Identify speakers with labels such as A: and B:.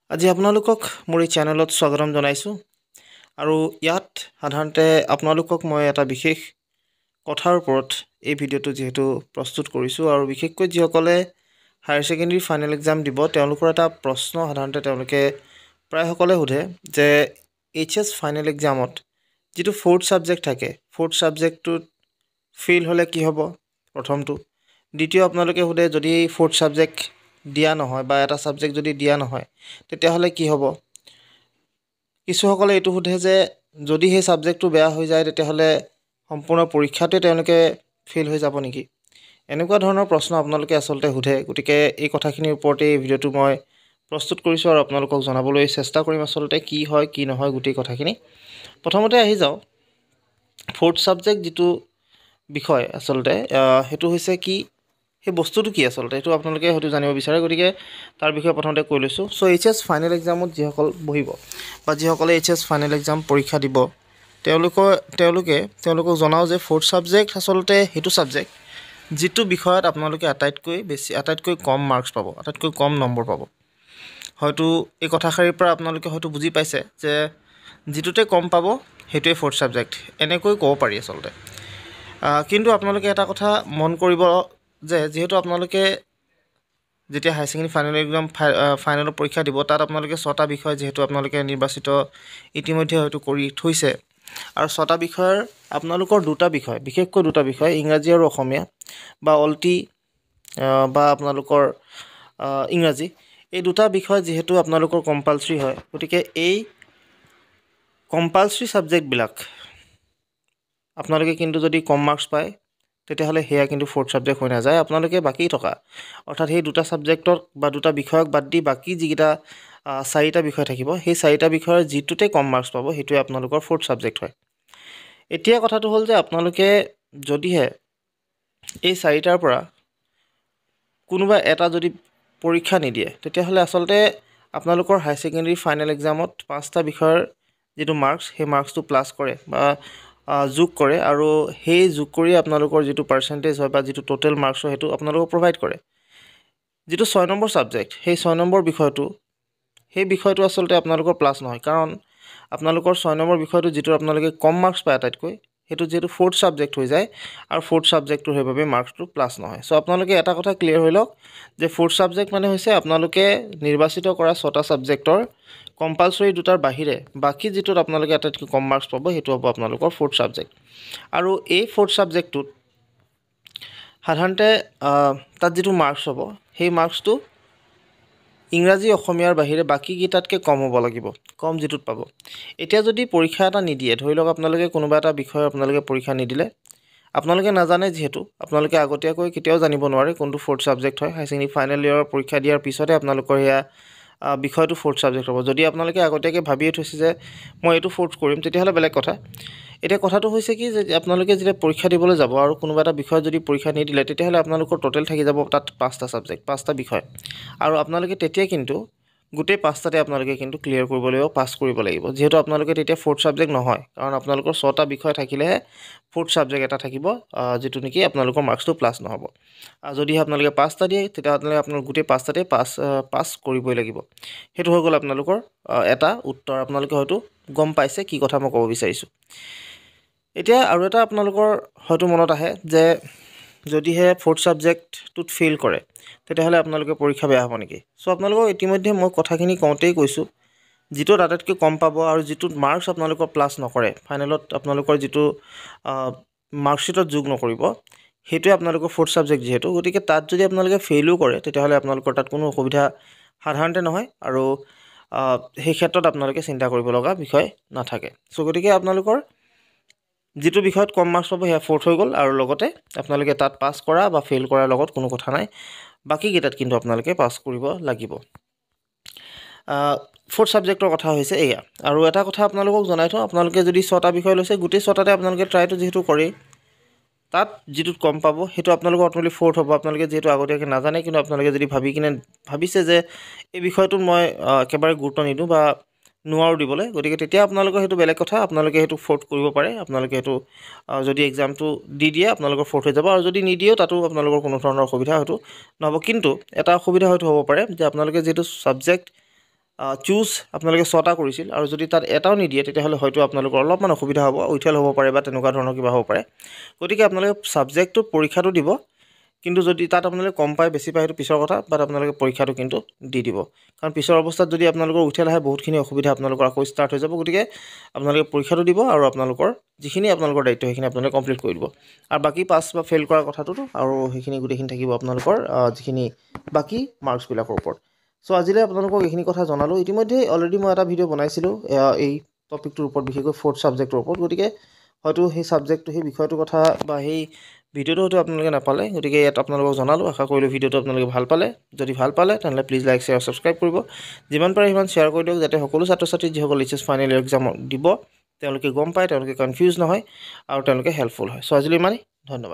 A: আজি আপোনালোকক মোৰ এই চেনেলত স্বাগতম জনাইছোঁ আৰু ইয়াত সাধাৰণতে আপোনালোকক মই এটা বিশেষ কথাৰ ওপৰত এই ভিডিঅ'টো যিহেতু প্ৰস্তুত কৰিছোঁ আৰু বিশেষকৈ যিসকলে হায়াৰ ছেকেণ্ডেৰী ফাইনেল এক্সাম দিব তেওঁলোকৰ এটা প্ৰশ্ন সাধাৰণতে তেওঁলোকে প্ৰায়সকলে সোধে যে এইচএছ ফাইনেল এক্সামত যিটো ফ'ৰ্থ ছাবজেক্ট থাকে ফ'ৰ্থ ছাবজেক্টটোত ফেইল হ'লে কি হ'ব প্ৰথমটো দ্বিতীয় আপোনালোকে সোধে যদি ফ'ৰ্থ ছাবজেক্ট দিয়া নহয় বা এটা ছাবজেক্ট যদি দিয়া নহয় তেতিয়াহ'লে কি হ'ব কিছুসকলে এইটো সোধে যে যদি সেই ছাবজেক্টটো বেয়া হৈ যায় তেতিয়াহ'লে সম্পূৰ্ণ পৰীক্ষাটোৱে তেওঁলোকে ফেইল হৈ যাব নেকি এনেকুৱা ধৰণৰ প্ৰশ্ন আপোনালোকে আচলতে সোধে গতিকে এই কথাখিনিৰ ওপৰতে এই ভিডিঅ'টো মই প্ৰস্তুত কৰিছোঁ আৰু আপোনালোকক জনাবলৈ চেষ্টা কৰিম আচলতে কি হয় কি নহয় গোটেই কথাখিনি প্ৰথমতে আহি যাওঁ ফ'ৰ্থ ছাবজেক্ট যিটো বিষয় আচলতে সেইটো হৈছে কি সেই বস্তুটো কি আচলতে এইটো আপোনালোকে হয়তো জানিব বিচাৰে গতিকে তাৰ বিষয়ে প্ৰথমতে কৈ লৈছোঁ চ' এইচএছ ফাইনেল এক্সামত যিসকল বহিব বা যিসকলে এইচএছ ফাইনেল এক্সাম পৰীক্ষা দিব তেওঁলোকক জনাওঁ যে ফ'ৰ্থ ছাবজেক্ট আচলতে সেইটো ছাবজেক্ট যিটো বিষয়ত আপোনালোকে আটাইতকৈ কম মাৰ্কছ পাব আটাইতকৈ কম নম্বৰ পাব হয়তো এই কথাষাৰিৰ পৰা আপোনালোকে হয়তো বুজি পাইছে যে যিটোতে কম পাব সেইটোৱে ফ'ৰ্থ ছাবজেক্ট এনেকৈ ক'ব পাৰি আচলতে কিন্তু আপোনালোকে এটা কথা মন কৰিব যে যিহেতু আপোনালোকে যেতিয়া হায়াৰ ছেকেণ্ডেৰী ফাইনেল এক্সাম ফাইনেলৰ পৰীক্ষা দিব তাত আপোনালোকে 6টা বিষয় যিহেতু আপোনালোকে নিৰ্বাচিত ইতিমধ্যে হয়তো কৰি থৈছে আৰু 6টা বিষয়ৰ আপোনালোকৰ দুটা বিষয় বিশেষকৈ দুটা বিষয় ইংৰাজী আৰু অসমীয়া বা অলটি বা আপোনালোকৰ ইংৰাজী এই দুটা বিষয় যিহেতু আপোনালোকৰ কম্পালচৰি হয় গতিকে এই কম্পালচৰি ছাবজেক্টবিলাক আপোনালোকে কিন্তু যদি কম মাৰ্কছ পায় তেতিয়াহ'লে সেয়া কিন্তু ফ'ৰ্থ ছাবজেক্ট হৈ নাযায় আপোনালোকে বাকী থকা অৰ্থাৎ সেই দুটা ছাবজেক্টক বা দুটা বিষয়ক বাদ দি বাকী যিকেইটা 4টা বিষয় থাকিব সেই 4টা বিষয়ৰ যিটোতে কম মাৰ্কছ পাব সেইটোৱে আপোনালোকৰ ফ'ৰ্থ ছাবজেক্ট হয় এতিয়া কথাটো হ'ল যে আপোনালোকে যদিহে এই 4টাৰ পৰা কোনোবা এটা যদি পৰীক্ষা নিদিয়ে তেতিয়াহ'লে আচলতে আপোনালোকৰ হায়াৰ ছেকেণ্ডেৰী ফাইনেল এক্সামত 5টা বিষয়ৰ যিটো মাৰ্কছ সেই মাৰ্কছটো প্লাছ কৰে বা যোগ কৰে আৰু সেই যোগ কৰি আপোনালোকৰ যিটো পাৰ্চেণ্টেজ হয় বা যিটো টোটেল মাৰ্কছ হয় সেইটো আপোনালোকক প্ৰভাইড কৰে যিটো 6 নম্বৰ ছাবজেক্ট সেই 6 নম্বৰ বিষয়টো সেই বিষয়টো আচলতে আপোনালোকৰ প্লাছ নহয় কাৰণ আপোনালোকৰ 6 নম্বৰ বিষয়টো যিটো আপোনালোকে কম মাৰ্কছ পায় আটাইতকৈ সেইটো যিহেতু ফ'ৰ্থ ছাবজেক্ট হৈ যায় আৰু ফ'ৰ্থ ছাবজেক্টটোৰ সেইবাবে মাৰ্কছটো প্লাছ নহয় চ' আপোনালোকে এটা কথা ক্লিয়াৰ হৈ লওক যে ফ'ৰ্থ ছাবজেক্ট মানে হৈছে আপোনালোকে নিৰ্বাচিত কৰা 6টা ছাবজেক্টৰ কম্পালচৰি দুটাৰ বাহিৰে বাকী যিটোত আপোনালোকে আটাইতকৈ কম মাৰ্কছ পাব সেইটো হ'ব আপোনালোকৰ ফ'ৰ্থ ছাবজেক্ট আৰু এই ফ'ৰ্থ ছাবজেক্টটোত সাধাৰণতে তাত যিটো মাৰ্কছ হ'ব সেই মাৰ্কছটো ইংৰাজী অসমীয়াৰ বাহিৰে বাকীকেইটাতকৈ কম হ'ব লাগিব কম যিটোত পাব এতিয়া যদি পৰীক্ষা এটা নিদিয়ে ধৰি লওক আপোনালোকে কোনোবা এটা বিষয় আপোনালোকে পৰীক্ষা নিদিলে আপোনালোকে নাজানে যিহেতু আপোনালোকে আগতীয়াকৈ কেতিয়াও জানিব নোৱাৰে কোনটো ফ'ৰ্থ ছাবজেক্ট হয় হায়াৰ ছেকেণ্ডেৰী ফাইনেল ইয়েৰৰ পৰীক্ষা দিয়াৰ পিছতে আপোনালোকৰ সেয়া বিষয়টো ফ'ৰ্থ ছাবজেক্ট হ'ব যদি আপোনালোকে আগতীয়াকৈ ভাবিয়ে থৈছে যে মই এইটো ফ'ৰ্থ কৰিম তেতিয়াহ'লে বেলেগ কথা এতিয়া কথাটো হৈছে কি যে আপোনালোকে যেতিয়া পৰীক্ষা দিবলৈ যাব আৰু কোনোবা এটা বিষয় যদি পৰীক্ষা নিদিলে তেতিয়াহ'লে আপোনালোকৰ টোটেল থাকি যাব তাত 5টা ছাবজেক্ট 5টা বিষয় আৰু আপোনালোকে তেতিয়া কিন্তু গোটেই 5টাতে আপোনালোকে কিন্তু ক্লিয়াৰ কৰিব লাগিব পাছ কৰিব লাগিব যিহেতু আপোনালোকে তেতিয়া ফ'ৰ্থ ছাবজেক্ট নহয় কাৰণ আপোনালোকৰ 6টা বিষয় থাকিলেহে ফ'ৰ্থ ছাবজেক্ট এটা থাকিব যিটো নেকি আপোনালোকৰ মাৰ্কছটো প্লাছ নহ'ব যদিহে আপোনালোকে 5টা দিয়ে তেতিয়াহ'লে আপোনালোক গোটেই 5টাতে পাছ কৰিবই লাগিব সেইটো হৈ গ'ল আপোনালোকৰ এটা উত্তৰ আপোনালোকে হয়তো গম পাইছে কি কথা মই ক'ব বিচাৰিছোঁ এতিয়া আৰু এটা আপোনালোকৰ হয়তো মনত আহে যে যদিহে ফ'ৰ্থ ছাবজেক্টটোত ফেইল কৰে তেতিয়াহ'লে আপোনালোকে পৰীক্ষা বেয়া হ'ব নেকি চ' আপোনালোকক ইতিমধ্যে মই কথাখিনি কওঁতেই কৈছোঁ যিটোত আটাইতকৈ কম পাব আৰু যিটোত মাৰ্কছ আপোনালোকৰ প্লাছ নকৰে ফাইনেলত আপোনালোকৰ যিটো মাৰ্কশ্বিটত যোগ নকৰিব সেইটোৱে আপোনালোকৰ ফ'ৰ্থ ছাবজেক্ট যিহেতু গতিকে তাত যদি আপোনালোকে ফেইলো কৰে তেতিয়াহ'লে আপোনালোকৰ তাত কোনো অসুবিধা সাধাৰণতে নহয় আৰু সেই ক্ষেত্ৰত আপোনালোকে চিন্তা কৰিব লগা বিষয় নাথাকে চ' গতিকে আপোনালোকৰ যিটো বিষয়ত কম মাৰ্কছ পাব সেয়া ফ'ৰ্থ হৈ গ'ল আৰু লগতে আপোনালোকে তাত পাছ কৰা বা ফেইল কৰাৰ লগত কোনো কথা নাই বাকীকেইটাত কিন্তু আপোনালোকে পাছ কৰিব লাগিব ফ'ৰ্থ ছাবজেক্টৰ কথা হৈছে এয়া আৰু এটা কথা আপোনালোকক জনাই থওঁ আপোনালোকে যদি 6টা বিষয় লৈছে গোটেই 6টাতে আপোনালোকে ট্ৰাইটো যিহেতু কৰেই তাত যিটোত কম পাব সেইটো আপোনালোকৰ অট'মেটিক ফ'ৰ্থ হ'ব আপোনালোকে যিহেতু আগতীয়াকৈ নাজানে কিন্তু আপোনালোকে যদি ভাবিছে যে এই বিষয়টোত মই একেবাৰে গুৰুত্ব নিদিওঁ বা নোৱাৰোঁ দিবলৈ গতিকে তেতিয়া আপোনালোকৰ সেইটো বেলেগ কথা আপোনালোকে সেইটো ফ'ৰ্থ কৰিব পাৰে আপোনালোকে সেইটো যদি এক্সামটো দি দিয়ে আপোনালোকৰ ফ'ৰ্থ হৈ যাব আৰু যদি নিদিয়েও তাতো আপোনালোকৰ কোনো ধৰণৰ অসুবিধা হয়তো নহ'ব কিন্তু এটা অসুবিধা হয়তো হ'ব পাৰে যে আপোনালোকে যিহেতু ছাবজেক্ট চুজ আপোনালোকে 6টা কৰিছিল আৰু যদি তাত এটাও নিদিয়ে তেতিয়াহ'লে হয়তো আপোনালোকৰ অলপমান অসুবিধা হ'ব, উইথেল হ'ব পাৰে বা তেনেকুৱা ধৰণৰ কিবা হ'ব পাৰে। গতিকে আপোনালোকে ছাবজেক্টটো পৰীক্ষাটো দিব, কিন্তু যদি তাত আপোনালোকে কম পায় বেছি পায় সেইটো পিছৰ কথা, বাট আপোনালোকে পৰীক্ষাটো কিন্তু দি দিব। কাৰণ পিছৰ অৱস্থাত যদি আপোনালোকৰ উইথেল আহে বহুতখিনি অসুবিধা আপোনালোকৰ আকৌ ষ্টাৰ্ট হৈ যাব। গতিকে আপোনালোকে পৰীক্ষাটো দিব আৰু আপোনালোকৰ যিখিনি আপোনালোকৰ দায়িত্ব সেইখিনি আপোনালোকে কমপ্লিট কৰি দিব। আৰু বাকী পাছ বা ফেইল কৰাৰ কথাটোতো আৰু সেইখিনি গোটেইখিনি থাকিব আপোনালোকৰ যিখিনি বাকী মাৰ্কছবিলাকৰ ওপৰত। চ' আজিলৈ আপোনালোকক এইখিনি কথা জনালোঁ। ইতিমধ্যে অলৰেডি মই এটা ভিডিঅ' বনাইছিলোঁ এই টপিকটোৰ ওপৰত, বিশেষকৈ 4th ছাবজেক্টৰ ওপৰত। গতিকে হয়তো সেই ছাবজেক্টটো, সেই বিষয়টোৰ কথা বা সেই ভিডিঅ'টো হয়তো আপোনালোকে নাপালে। গতিকে ইয়াত আপোনালোকক জনালোঁ। আশা কৰিলোঁ ভিডিঅ'টো আপোনালোকে ভাল পালে। যদি ভাল পালে তেনেহ'লে প্লিজ লাইক, শ্বেয়াৰ, ছাবস্ক্ৰাইব কৰিব। যিমান পাৰে সিমান শ্বেয়াৰ কৰি দিয়ক, যাতে সকলো ছাত্ৰ ছাত্ৰী যিসকল এইচএছ ফাইনেল ইয়েৰ এক্সাম দিব তেওঁলোকে গম পায়, তেওঁলোকে কনফিউজ নহয় আৰু তেওঁলোকে হেল্পফুল হয়। চ' আজিলৈ ইমানেই, ধন্যবাদ।